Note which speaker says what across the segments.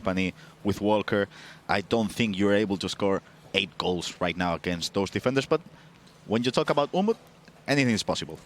Speaker 1: company with Walker. I don't think you're able to score 8 goals right now against those defenders. But when you talk about Umut, anything is possible.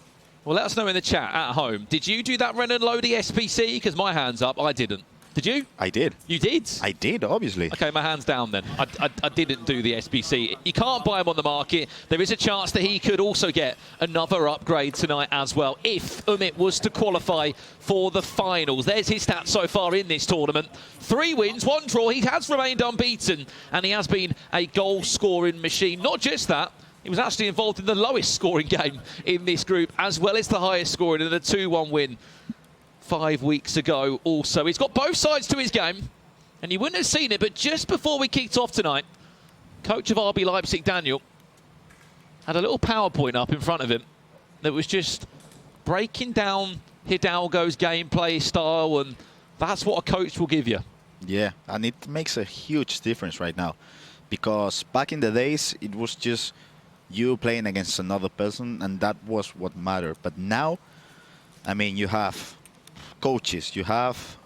Speaker 2: Well, let us know in the chat at home. Did you do that Renan Lodi SPC? Because my hand's up. I didn't. Did you?
Speaker 1: I did.
Speaker 2: You did?
Speaker 1: I did, obviously.
Speaker 2: Okay, my hand's down then. I didn't do the SBC. You can't buy him on the market. There is a chance that he could also get another upgrade tonight as well, if Umut was to qualify for the finals. There's his stats so far in this tournament. 3 wins, 1 draw. He has remained unbeaten, and he has been a goal-scoring machine. Not just that, he was actually involved in the lowest scoring game in this group, as well as the highest scoring in a 2-1 win 5 weeks ago also. He's got both sides to his game, and you wouldn't have seen it, but just before we kicked off tonight, coach of RB Leipzig, Daniel, had a little PowerPoint up in front of him that was just breaking down Hidalgo's gameplay style, and that's what a coach will give you.
Speaker 1: Yeah, and it makes a huge difference right now, because back in the days, it was just you playing against another person, and that was what mattered. But now, I mean, you have coaches, you have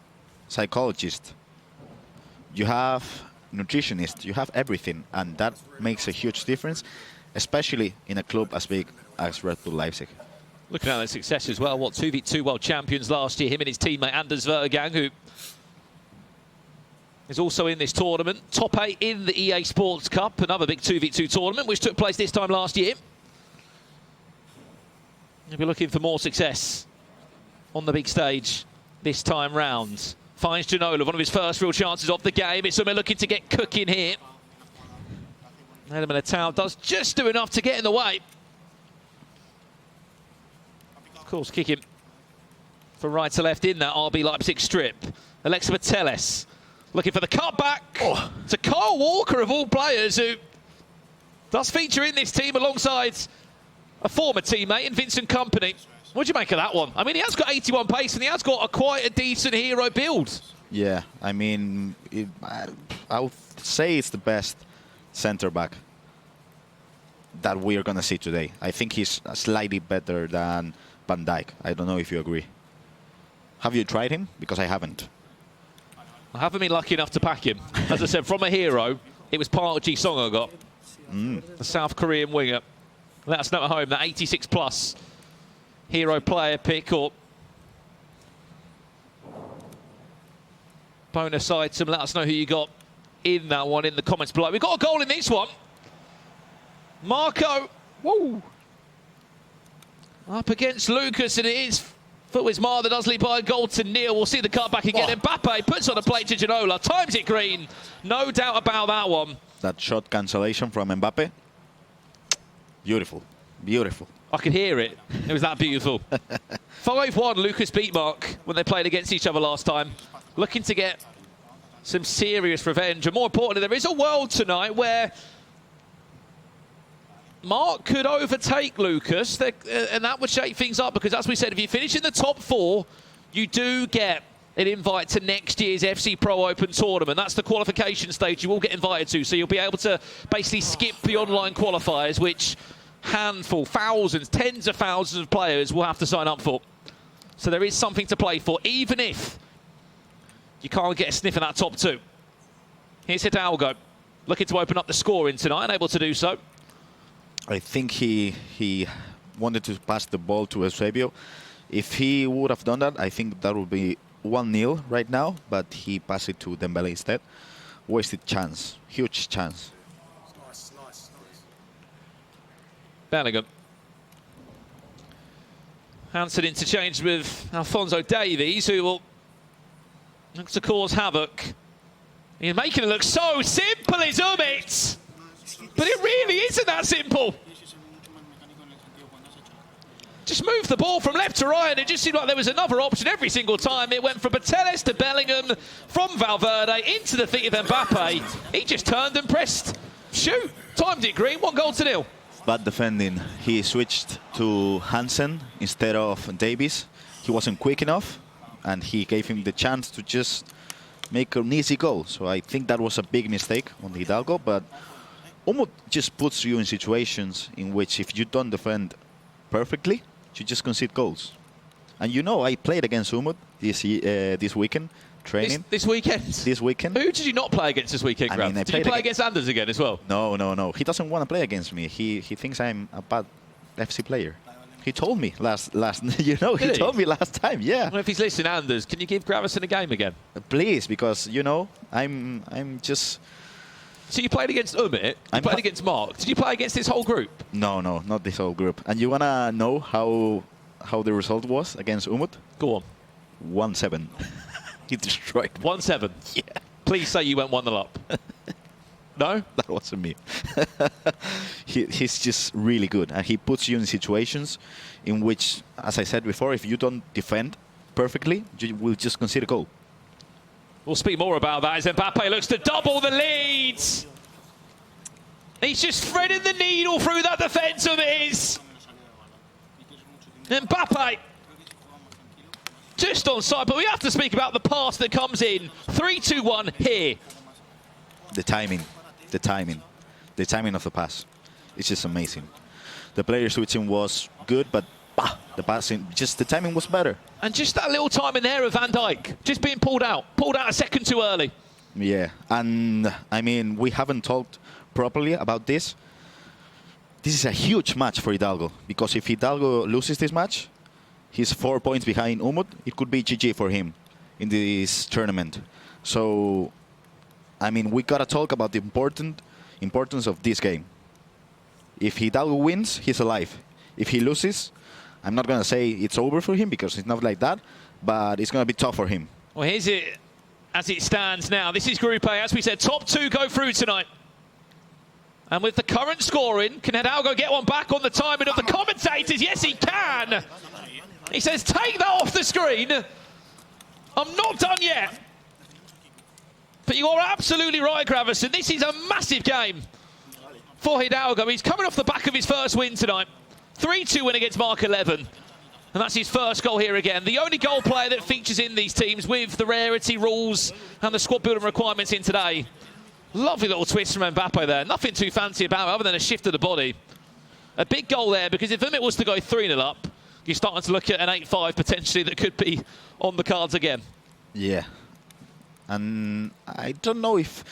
Speaker 1: psychologists, you have nutritionists, you have everything, and that makes a huge difference, especially in a club as big as Red Bull Leipzig.
Speaker 2: Looking at their success as well, 2v2 world champions last year, him and his teammate Anders Vergang, who is also in this tournament. Top 8 in the EA Sports Cup, another big 2v2 tournament, which took place this time last year. He'll be looking for more success on the big stage this time round. Finds Ginola, one of his first real chances of the game. It's Umut looking to get cooking here. Militao does just do enough to get in the way. Of course, kicking from right to left in that RB Leipzig strip. Alexa Mateles looking for the cutback. Oh. To Kyle Walker, of all players, who does feature in this team alongside a former teammate in Vincent Kompany. What do you make of that one? I mean, he has got 81 pace, and he has got quite a decent hero build. Yeah,
Speaker 1: I mean, I would say it's the best centre-back that we are going to see today. I think he's slightly better than Van Dijk. I don't know if you agree. Have you tried him? Because I haven't.
Speaker 2: I haven't been lucky enough to pack him. As I said, from a hero, it was Park Ji-sung I got. The South Korean winger. Let us know at home, that 86+ hero player pick or bonus item. Let us know who you got in that one in the comments below. We've got a goal in this one. Marco, woo, up against Lukas, and it is Wismar that does lead by a goal to nil. We'll see the cut back again. Mbappe puts on a plate to Ginola, times it green. No doubt about that one.
Speaker 1: That shot cancellation from Mbappe. Beautiful, beautiful.
Speaker 2: I could hear it. It was that beautiful. 5-1, Lukas beat Mark when they played against each other last time. Looking to get some serious revenge. And more importantly, there is a world tonight where Mark could overtake Lukas, and that would shake things up, because as we said, if you finish in the top 4, you do get an invite to next year's FC Pro Open tournament. That's the qualification stage you will get invited to, so you'll be able to basically skip the online qualifiers, which handful, thousands, tens of thousands of players will have to sign up for. So there is something to play for, even if you can't get a sniff in that top 2. Here's Hidalgo, looking to open up the scoring tonight, unable to do so.
Speaker 1: I think he wanted to pass the ball to Eusebio. If he would have done that, I think that would be 1-0 right now, but he passed it to Dembele instead. Wasted chance, huge chance.
Speaker 3: Nice.
Speaker 2: Bellingham. Hansen interchanged with Alphonso Davies, who will look to cause havoc. He's making it look so simple, is Umut. But it really isn't that simple. Just moved the ball from left to right, and it just seemed like there was another option every single time. It went from Mateles to Bellingham, from Valverde into the feet of Mbappe. He just turned and pressed shoot. Timed it green, 1-0.
Speaker 1: Bad defending. He switched to Hansen instead of Davies. He wasn't quick enough, and he gave him the chance to just make an easy goal. So I think that was a big mistake on Hidalgo, but Umut just puts you in situations in which if you don't defend perfectly, you just concede goals. And you know, I played against Umut this weekend. training.
Speaker 2: This weekend?
Speaker 1: This weekend.
Speaker 2: Who did you not play against this weekend, Graham? Did you play against Anders again as well?
Speaker 1: No. He doesn't want to play against me. He thinks I'm a bad FC player. He told me last he told me last time, yeah.
Speaker 2: Well, if he's listening, Anders, can you give Gravison a game again?
Speaker 1: Please, because, I'm just...
Speaker 2: So you played against Umit, you played against Mark. Did you play against this whole group?
Speaker 1: No, not this whole group. And you want to know how the result was against Umut?
Speaker 2: Go on.
Speaker 1: 1-7. He destroyed me.
Speaker 2: 1-7?
Speaker 1: Yeah.
Speaker 2: Please say you went 1-0 up. No?
Speaker 1: That wasn't me. He's just really good. And he puts you in situations in which, as I said before, if you don't defend perfectly, you will just concede a goal.
Speaker 2: We'll speak more about that as Mbappe looks to double the leads. He's just threading the needle through that defence of his. Mbappe just on side, but we have to speak about the pass that comes in. 3-2-1 here.
Speaker 1: The timing of the pass. It's just amazing. The player switching was good, but the passing, just the timing was better.
Speaker 2: And just that little time in there of Van Dijk, just being pulled out a second too early.
Speaker 1: Yeah, and I mean, we haven't talked properly about this. This is a huge match for Hidalgo, because if Hidalgo loses this match, he's 4 points behind Umut. It could be GG for him in this tournament. So, I mean, we gotta talk about the importance of this game. If Hidalgo wins, he's alive. If he loses, I'm not gonna say it's over for him, because it's not like that, but it's gonna be tough for him.
Speaker 2: Well, here's it as it stands now. This is Group A. As we said, top two go through tonight. And with the current scoring, can Hidalgo get one back on the timing of the commentators? Yes, he can. He says, take that off the screen. I'm not done yet. But you are absolutely right, Gravison. This is a massive game for Hidalgo. He's coming off the back of his first win tonight. 3-2 win against Mark11. And that's his first goal here again. The only goal player that features in these teams with the rarity rules and the squad building requirements in today. Lovely little twist from Mbappe there. Nothing too fancy about it other than a shift of the body. A big goal there, because if Umit was to go 3-0 up, you're starting to look at an 8-5 potentially that could be on the cards again. Yeah.
Speaker 1: And I don't know if...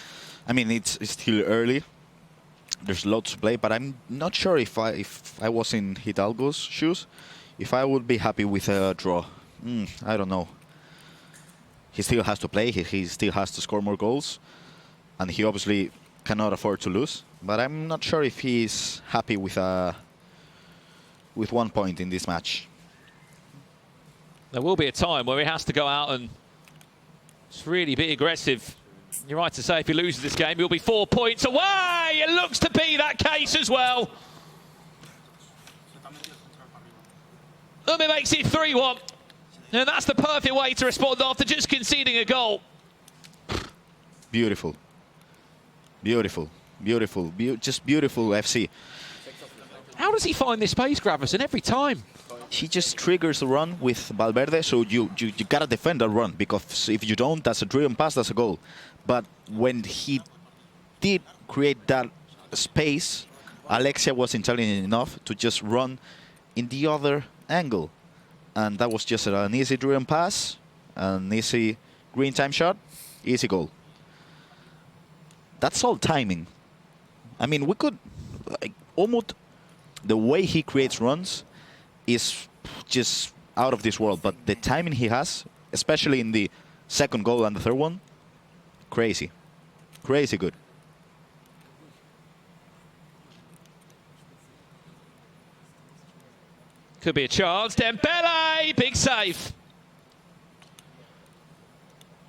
Speaker 1: I mean, it's still early. There's lots to play, but I'm not sure if I was in Hidalgo's shoes, if I would be happy with a draw. I don't know. He still has to play. He still has to score more goals. And he obviously cannot afford to lose. But I'm not sure if he's happy with 1 point in this match.
Speaker 2: There will be a time where he has to go out and just really be aggressive. You're right to say if he loses this game, he'll be 4 points away. It looks to be that case as well. Umit makes it 3-1. And that's the perfect way to respond after just conceding a goal.
Speaker 1: Beautiful. Beautiful. Beautiful. Just beautiful FC.
Speaker 2: How does he find this space, Gravison, every time?
Speaker 1: He just triggers a run with Valverde, so you gotta defend that run, because if you don't, that's a driven pass, that's a goal. But when he did create that space, Alexia was intelligent enough to just run in the other angle. And that was just an easy driven pass, an easy green time shot, easy goal. That's all timing. I mean, we could... Umut, the way he creates runs is just out of this world. But the timing he has, especially in the second goal and the third one, crazy. Crazy good.
Speaker 2: Could be a chance. Dembele, big save.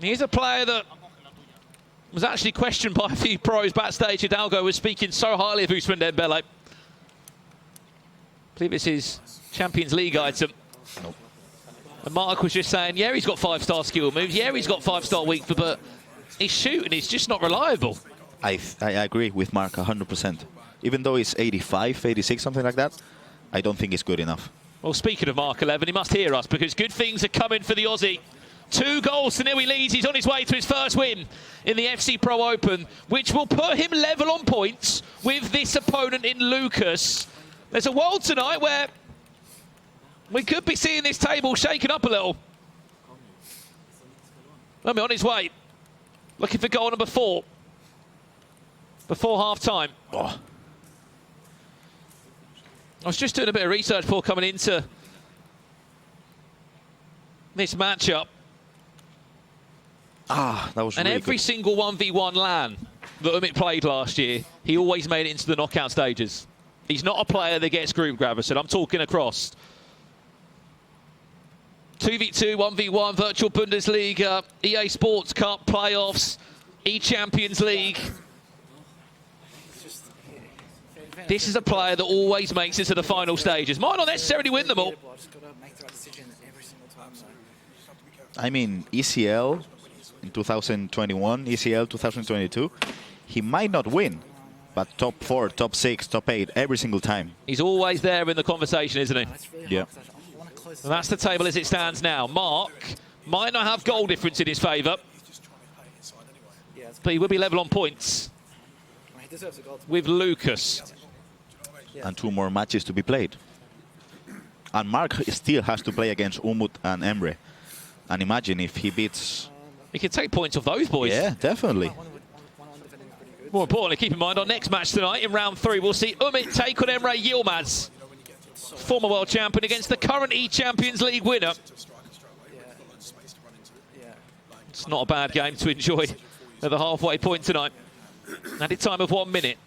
Speaker 2: He's a player that was actually questioned by a few pros backstage. Hidalgo was speaking so highly of Ousmane Dembele. I believe it's his Champions League item.
Speaker 1: Nope.
Speaker 2: And Mark was just saying, yeah, he's got 5-star skill moves. Yeah, he's got 5-star weak foot, but his shooting is just not reliable.
Speaker 1: I agree with Mark 100%. Even though it's 85, 86, something like that, I don't think it's good enough.
Speaker 2: Well, speaking of Mark11, he must hear us, because good things are coming for the Aussie. 2 goals to nil he leads. He's on his way to his first win in the FC Pro Open, which will put him level on points with this opponent in Lukas. There's a world tonight where we could be seeing this table shaken up a little. Umit on his way. Looking for goal number 4. Before half-time.
Speaker 1: Oh.
Speaker 2: I was just doing a bit of research before coming into this matchup.
Speaker 1: That was
Speaker 2: And
Speaker 1: really
Speaker 2: every
Speaker 1: good.
Speaker 2: single 1v1 LAN that Umit played last year, he always made it into the knockout stages. He's not a player that gets group grabbers, and I'm talking across. 2v2, 1v1, Virtual Bundesliga, EA Sports Cup, playoffs, E-Champions League. This is a player that always makes it to the final stages. Might not necessarily win them all.
Speaker 1: I mean, ECL in 2021, ECL 2022, he might not win, but top 4, top 6, top 8 every single time.
Speaker 2: He's always there in the conversation, isn't he?
Speaker 1: Yeah.
Speaker 2: And that's the table as it stands now. Mark might not have goal difference in his favour, but he will be level on points with Lukas.
Speaker 1: And 2 more matches to be played. And Mark still has to play against Umut and Emre. And imagine if he beats...
Speaker 2: He can take points off those boys.
Speaker 1: Yeah, definitely.
Speaker 2: More importantly, keep in mind, our next match tonight in round 3, we'll see Umit take on Emre Yilmaz, former world champion, against the current E-Champions League winner. It's not a bad game to enjoy at the halfway point tonight. Added time of 1 minute.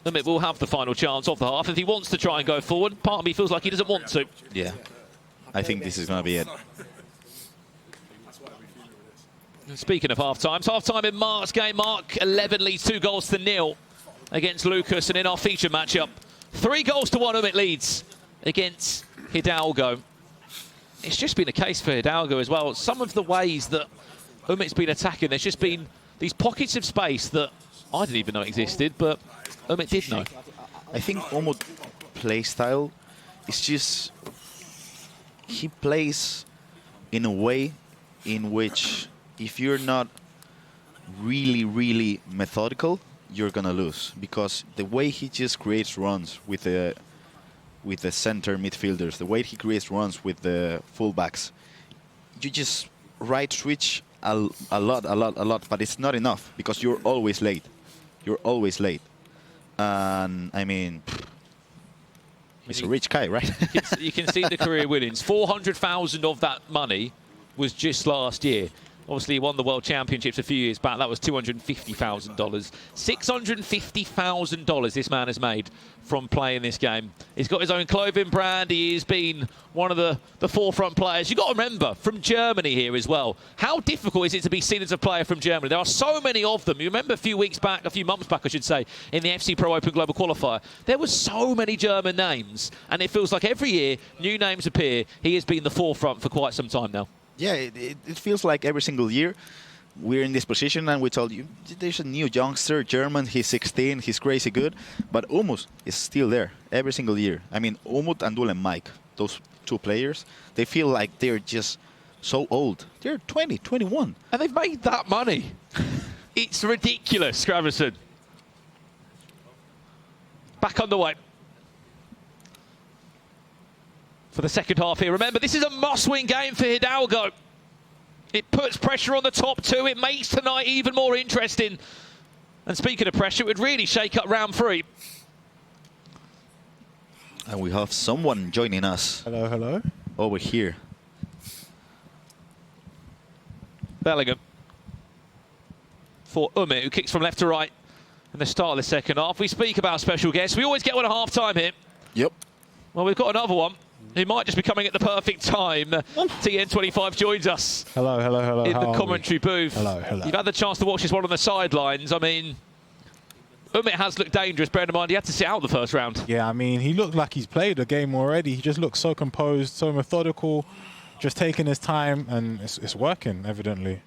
Speaker 2: Umit will have the final chance of the half if he wants to try and go forward. Part of me feels like he doesn't want to.
Speaker 1: Yeah. I think this is going to be it.
Speaker 2: And speaking of half-times, half-time in Mark's game. Mark11 leads 2-0 against Lukas. And in our feature matchup, 3-1 Umit leads against Hidalgo. It's just been a case for Hidalgo as well. Some of the ways that Umit's been attacking, there's just been these pockets of space that I didn't even know existed, but Umit did know.
Speaker 1: I think Umut play style is just... He plays in a way in which if you're not really, really methodical, you're going to lose. Because the way he just creates runs with the center midfielders, the way he creates runs with the fullbacks, you just right switch a lot, but it's not enough because you're always late. You're always late. And, I mean, he's a rich guy, right?
Speaker 2: You can see the career winnings. 400,000 of that money was just last year. Obviously, he won the World Championships a few years back. That was $250,000. $650,000 this man has made from playing this game. He's got his own clothing brand. He has been one of the forefront players. You've got to remember, from Germany here as well. How difficult is it to be seen as a player from Germany? There are so many of them. You remember a few months back, I should say, in the FC Pro Open Global Qualifier, there were so many German names. And it feels like every year, new names appear. He has been the forefront for quite some time now.
Speaker 1: Yeah, it feels like every single year we're in this position and we told you there's a new youngster, German, he's 16, he's crazy good, but Umut is still there every single year. I mean, Umut and Dulen Mike, those 2 players, they feel like they're just so old. They're 20, 21.
Speaker 2: And they've made that money. It's ridiculous, Graverson. Back underway for the second half here. Remember, this is a must-win game for Hidalgo. It puts pressure on the top 2. It makes tonight even more interesting. And speaking of pressure, it would really shake up round 3.
Speaker 1: And we have someone joining us.
Speaker 3: Hello, hello.
Speaker 1: Over here.
Speaker 2: Bellingham for Umit, who kicks from left to right in the start of the second half. We speak about special guests. We always get one at half-time here.
Speaker 1: Yep.
Speaker 2: Well, we've got another one. He might just be coming at the perfect time. TN25 joins us.
Speaker 3: Hello, hello, hello.
Speaker 2: In the commentary booth.
Speaker 3: Hello, hello.
Speaker 2: You've had the chance to watch this one on the sidelines. I mean, Umit has looked dangerous, bearing in mind he had to sit out the first round.
Speaker 3: Yeah, I mean, he looked like he's played the game already. He just looks so composed, so methodical, just taking his time, and it's working, evidently.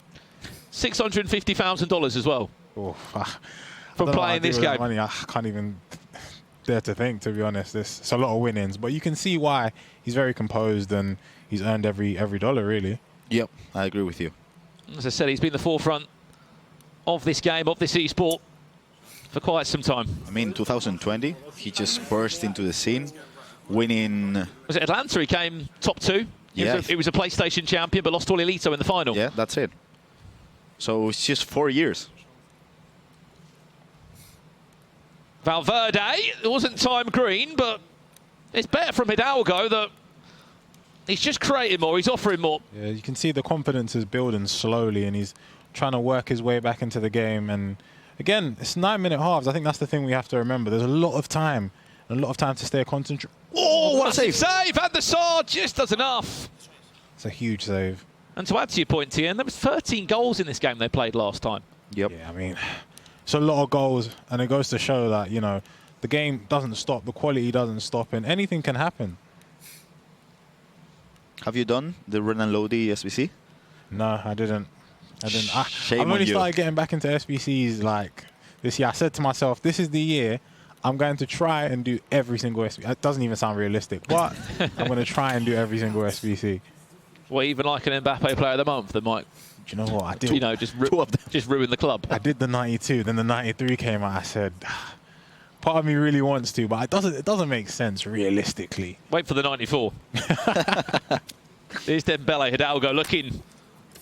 Speaker 2: $650,000 as well.
Speaker 3: Oof,
Speaker 2: from playing this game.
Speaker 3: Money, I can't even dare to think, to be honest. It's a lot of winnings, but you can see why he's very composed and he's earned every dollar, really.
Speaker 1: Yep, I agree with you.
Speaker 2: As I said, he's been the forefront of this game, of this e-sport, for quite some time.
Speaker 1: I mean, 2020, he just burst into the scene, winning...
Speaker 2: Was it Atlanta? He came top 2.
Speaker 1: Yeah.
Speaker 2: He was a PlayStation champion, but lost to Elito in the final.
Speaker 1: Yeah, that's it. So it's just 4 years.
Speaker 2: Valverde, it wasn't time green, but it's better from Hidalgo that he's just creating more, he's offering more.
Speaker 3: Yeah, you can see the confidence is building slowly, and he's trying to work his way back into the game. And again, it's 9-minute halves. I think that's the thing we have to remember. There's a lot of time, and a lot of time to stay concentrated.
Speaker 2: Oh, what a save! And the Sar just does enough.
Speaker 3: It's a huge save.
Speaker 2: And to add to your point, Tien, there was 13 goals in this game they played last time.
Speaker 1: Yep.
Speaker 3: Yeah, I mean, it's a lot of goals, and it goes to show that, you know, the game doesn't stop, the quality doesn't stop, and anything can happen.
Speaker 1: Have you done the Renan Lodi SBC?
Speaker 3: No, I didn't.
Speaker 1: Shame
Speaker 3: I've
Speaker 1: on
Speaker 3: only
Speaker 1: you.
Speaker 3: started getting back into SBCs like this year. I said to myself, this is the year I'm going to try and do every single SBC. It doesn't even sound realistic, but I'm going to try and do every single SBC.
Speaker 2: Well, even like an Mbappe player of the month that might,
Speaker 3: Do you know what? I did.
Speaker 2: you know, just ruin the club.
Speaker 3: I did the 92, then the 93 came out. I said, part of me really wants to, but it doesn't make sense realistically.
Speaker 2: Wait for the 94. Here's Dembele, Hidalgo looking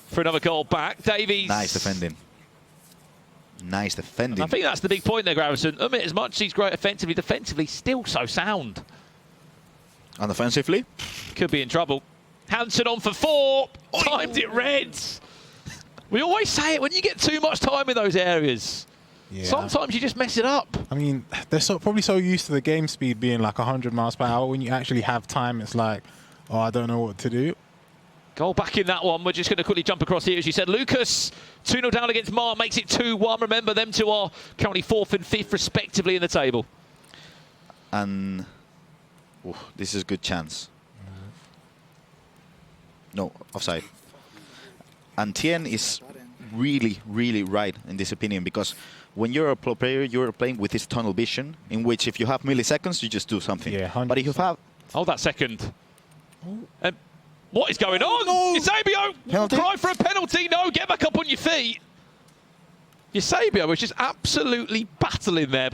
Speaker 2: for another goal back. Davies.
Speaker 1: Nice defending. Nice defending.
Speaker 2: I think that's the big point there, Gravison. As much as he's great offensively, defensively still so sound.
Speaker 1: And offensively?
Speaker 2: Could be in trouble. Hansen on for 4. Timed it reds. We always say it, when you get too much time in those areas,
Speaker 3: Yeah.
Speaker 2: sometimes you just mess it up.
Speaker 3: I mean, they're probably so used to the game speed being like 100 miles per hour. When you actually have time, it's like, oh, I don't know what to do.
Speaker 2: Goal back in that one. We're just going to quickly jump across here. As you said, Lukas, 2-0 down against Mar, makes it 2-1. Remember, them two are currently 4th and 5th, respectively, in the table.
Speaker 1: And this is a good chance. No, offside. And Tien is really, really right in this opinion, because when you're a pro player, you're playing with this tunnel vision, in which if you have milliseconds, you just do something.
Speaker 3: Yeah, 100%.
Speaker 2: But if you have... Hold that second. What is going on?
Speaker 3: No.
Speaker 2: Eusebio,
Speaker 1: Penalty?
Speaker 2: cry for a penalty. No, get back up on your feet. Eusebio was just absolutely battling there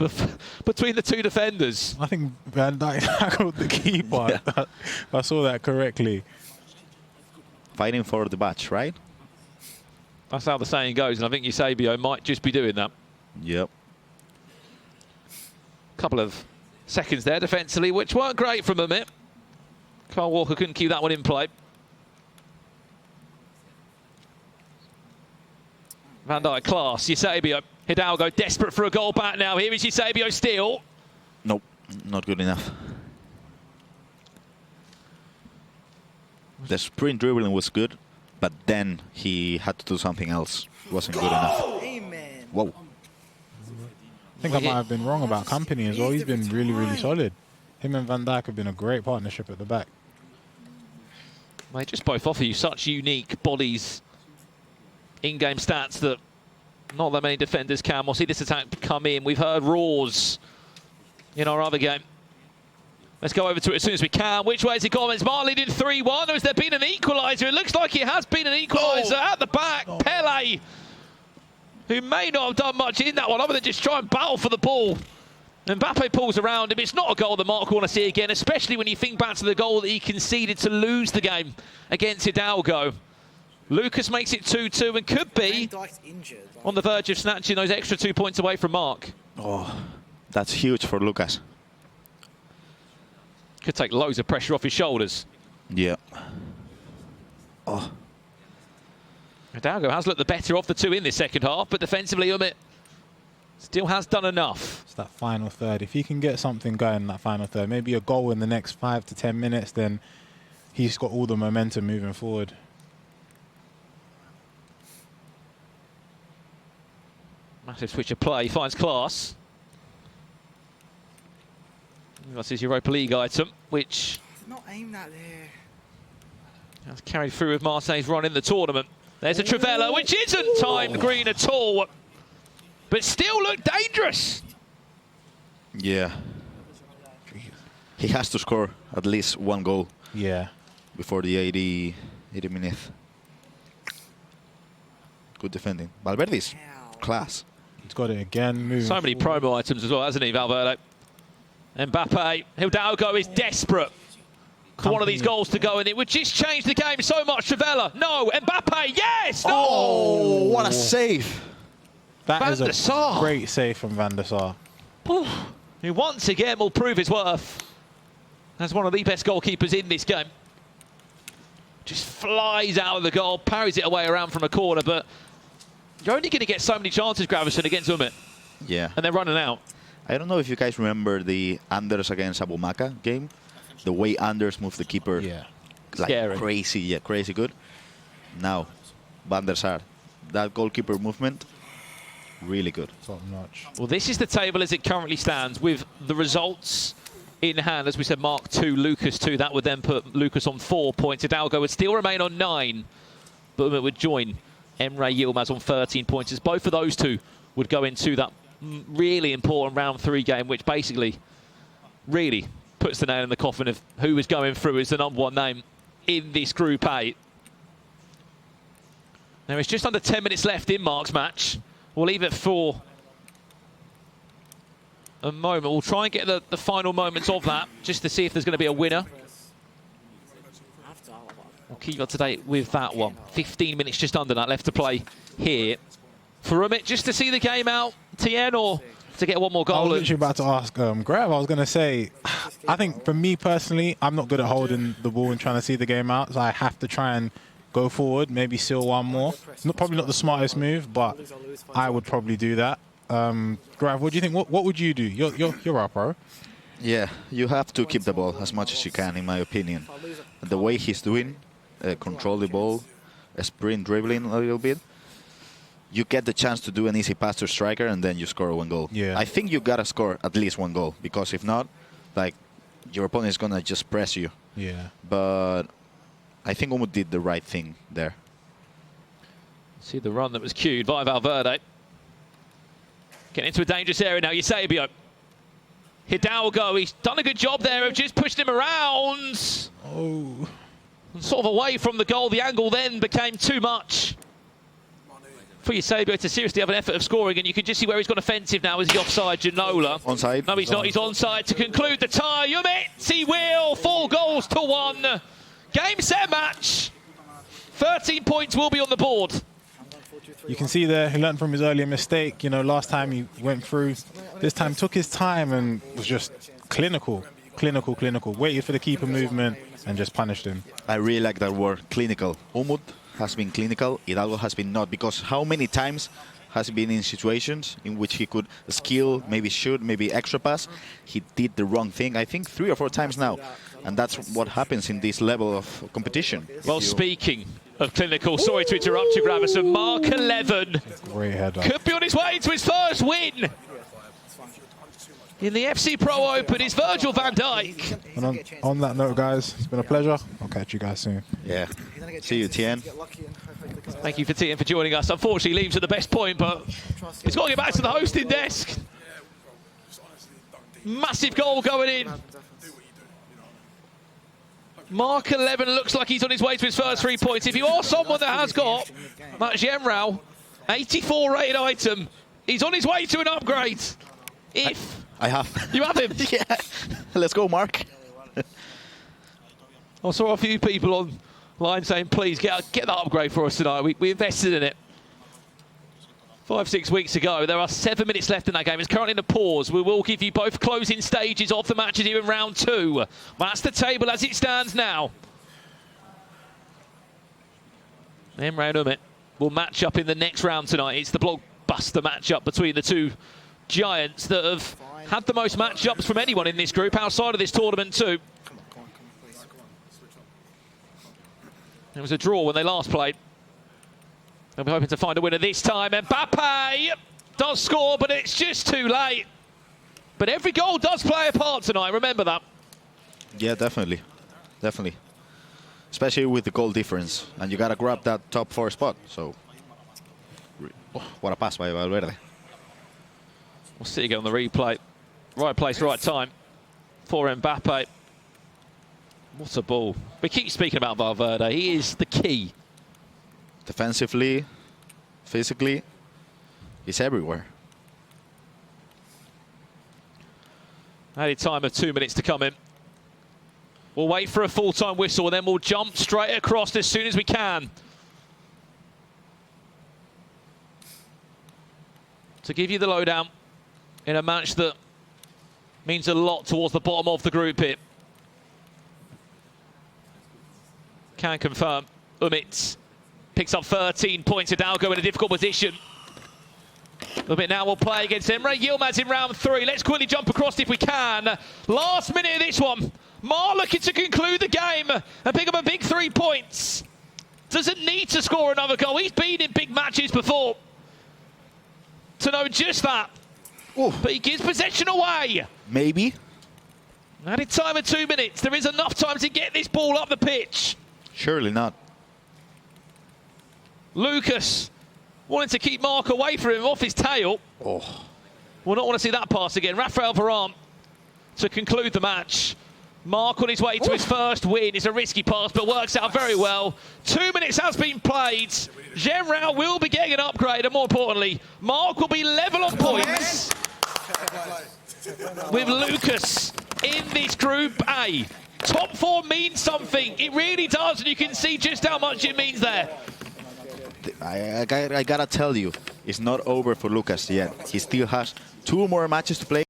Speaker 2: between the two defenders.
Speaker 3: I think Van Dijk tackled the keeper.
Speaker 1: Yeah.
Speaker 3: If I saw that correctly.
Speaker 1: Fighting for the batch, right?
Speaker 2: That's how the saying goes, and I think Eusebio might just be doing that.
Speaker 1: Yep.
Speaker 2: Couple of seconds there defensively, which weren't great from Amit. Kyle Walker couldn't keep that one in play. Van Dijk, class. Eusebio, Hidalgo, desperate for a goal back now. Here is Eusebio still.
Speaker 1: Nope, not good enough. The sprint dribbling was good, but then he had to do something else. It wasn't good enough. Whoa.
Speaker 3: I think I might have been wrong about Company as well. He's been really, really solid. Him and Van Dijk have been a great partnership at the back.
Speaker 2: They just both offer you such unique bodies, in-game stats that not that many defenders can. We'll see this attack come in. We've heard roars in our other game. Let's go over to it as soon as we can. Which way has it gone? It's Mar leading 3-1. Or has there been an equaliser? It looks like it has been an equaliser at the back. Pele, who may not have done much in that one other than just try and battle for the ball. Mbappe pulls around him. It's not a goal that Mark will want to see again, especially when you think back to the goal that he conceded to lose the game against Hidalgo. Lukas makes it 2-2 and could be on the verge of snatching those extra 2 points away from Mark.
Speaker 1: Oh, that's huge for Lukas.
Speaker 2: Could take loads of pressure off his shoulders.
Speaker 1: Yeah. Oh.
Speaker 2: Hidalgo has looked the better of the two in this second half, but defensively, Umit still has done enough.
Speaker 3: It's that final third. If he can get something going in that final third, maybe a goal in the next 5 to 10 minutes, then he's got all the momentum moving forward.
Speaker 2: Massive switch of play, finds class. That's his Europa League item, which
Speaker 4: Not aimed at there.
Speaker 2: has carried through with Marseille's run in the tournament. There's a Trivela, which isn't timed green at all, but still looked dangerous.
Speaker 1: Yeah. He has to score at least one goal.
Speaker 3: Yeah.
Speaker 1: Before the 80 minutes. Good defending. Valverde's class.
Speaker 3: He's got it again. Moving
Speaker 2: So many
Speaker 3: forward.
Speaker 2: promo items as well, hasn't he, Valverde? Mbappe, Hidalgo is desperate. for one of these goals to go, and it would just change the game so much. Travella, no. Mbappe, yes! No!
Speaker 1: Oh, what a save.
Speaker 3: That is
Speaker 2: Van der Sar.
Speaker 3: a great save from Van der Sar.
Speaker 2: Who once again will prove his worth as one of the best goalkeepers in this game. Just flies out of the goal, parries it away around from a corner, but you're only going to get so many chances, Gravison, against Umit.
Speaker 1: Yeah.
Speaker 2: And they're running out.
Speaker 1: I don't know if you guys remember the Anders against Abu Maka game. The way Anders moved the keeper.
Speaker 3: Yeah.
Speaker 1: Like
Speaker 2: Scary.
Speaker 1: crazy, yeah, crazy good. Now, Van der Sar, that goalkeeper movement, really good.
Speaker 3: Top notch.
Speaker 2: Well, this is the table as it currently stands with the results in hand. As we said, Mark 2, Lukas 2. That would then put Lukas on 4 points. Hidalgo would still remain on 9, but it would join Emre Yilmaz on 13 points, as both of those two would go into that really important round 3 game, which basically really puts the nail in the coffin of who is going through as the #1 name in this Group A. There is just under 10 minutes left in Mark's match. We'll leave it for a moment. We'll try and get the final moments of that, just to see if there's going to be a winner. We'll keep you up to date with that one. 15 minutes just under that left to play here. For Umit, just to see the game out, Tien, or to get one more goal?
Speaker 3: I was literally about to ask Grav. I was going to say, I think for me personally, I'm not good at holding the ball and trying to see the game out, so I have to try and go forward, maybe seal one more. Probably not the smartest move, but I would probably do that. Grav, what do you think? What would you do? You're up, bro.
Speaker 1: Yeah, you have to keep the ball as much as you can, in my opinion. The way he's doing, control the ball, sprint dribbling a little bit, you get the chance to do an easy pass to striker and then you score 1 goal.
Speaker 3: Yeah.
Speaker 1: I think you gotta score at least 1 goal, because if not, like, your opponent is gonna just press you.
Speaker 3: Yeah.
Speaker 1: But I think Umut did the right thing there.
Speaker 2: See the run that was cued by Valverde. Getting into a dangerous area now, Eusebio. Hidalgo, he's done a good job there of just pushing him around.
Speaker 3: Oh.
Speaker 2: Sort of away from the goal. The angle then became too much for Eusebio to seriously have an effort of scoring, and you can just see where he's gone offensive now. Is he offside, Ginola?
Speaker 1: Onside.
Speaker 2: No, he's not. He's onside to conclude the tie. Umit, he will. 4 goals to 1. Game, set, match. 13 points will be on the board.
Speaker 3: You can see there, he learned from his earlier mistake. You know, last time he went through, this time took his time and was just clinical. Waited for the keeper movement and just punished him.
Speaker 1: I really like that word, clinical. Umut has been clinical, Hidalgo has been not, because how many times has he been in situations in which he could skill, maybe shoot, maybe extra pass? He did the wrong thing, I think 3 or 4 times now. And that's what happens in this level of competition.
Speaker 2: Well, speaking of clinical, sorry to interrupt you, Gravison. Mark11
Speaker 3: Great header.
Speaker 2: could be on his way to his first win in the FC Pro Open. Is Virgil van Dijk.
Speaker 3: And on that note, guys, it's been a pleasure. I'll catch you guys soon.
Speaker 1: Yeah. See you, Tien.
Speaker 2: Thank you for Tien for joining us. Unfortunately, leaves at the best point, but he's got to get back to the hosting desk. Massive goal going in. Mark11 looks like he's on his way to his first 3 points. If you are someone that has got that Gemrau, 84 rated item, he's on his way to an upgrade. If
Speaker 1: I have.
Speaker 2: you have him.
Speaker 1: Yeah. Let's go, Mark.
Speaker 2: I saw a few people online saying, please get that upgrade for us tonight. We invested in it 5-6 weeks ago. There are 7 minutes left in that game. It's currently in a pause. We will give you both closing stages of the matches here in round 2. That's the table as it stands now. Emre and Umit will match up in the next round tonight. It's the blockbuster matchup between the two giants that have had the most matchups from anyone in this group outside of this tournament too. It was a draw when they last played. They'll be hoping to find a winner this time. Mbappe does score, but it's just too late. But every goal does play a part tonight, remember that.
Speaker 1: Yeah, definitely. Definitely. Especially with the goal difference. And you got to grab that top 4 spot. So, what a pass by Valverde.
Speaker 2: We'll see again on the replay. Right place, right time for Mbappe. What a ball. We keep speaking about Valverde. He is the key.
Speaker 1: Defensively, physically, he's everywhere.
Speaker 2: Added time of 2 minutes to come in. We'll wait for a full-time whistle and then we'll jump straight across as soon as we can. To give you the lowdown in a match that means a lot towards the bottom of the group here. Can confirm, Umit picks up 13 points. Hidalgo in a difficult position. Umit now will play against Emre Yilmaz in round 3. Let's quickly jump across if we can. Last minute of this one. Mar looking to conclude the game and pick up a big 3 points. Doesn't need to score another goal. He's been in big matches before to know just that.
Speaker 1: Ooh.
Speaker 2: But he gives possession away.
Speaker 1: Maybe.
Speaker 2: Added time of 2 minutes. There is enough time to get this ball up the pitch.
Speaker 1: Surely not.
Speaker 2: Lukas wanting to keep Mark away from him, off his tail.
Speaker 1: Oh.
Speaker 2: We'll not want to see that pass again. Rafael Varane to conclude the match. Mark on his way to his first win. It's a risky pass, but works out very well. 2 minutes has been played. Gemrau will be getting an upgrade, and more importantly, Mark will be level on points with Lukas in this Group A. Top 4 means something. It really does, and you can see just how much it means there.
Speaker 1: I gotta tell you, it's not over for Lukas yet. He still has 2 more matches to play.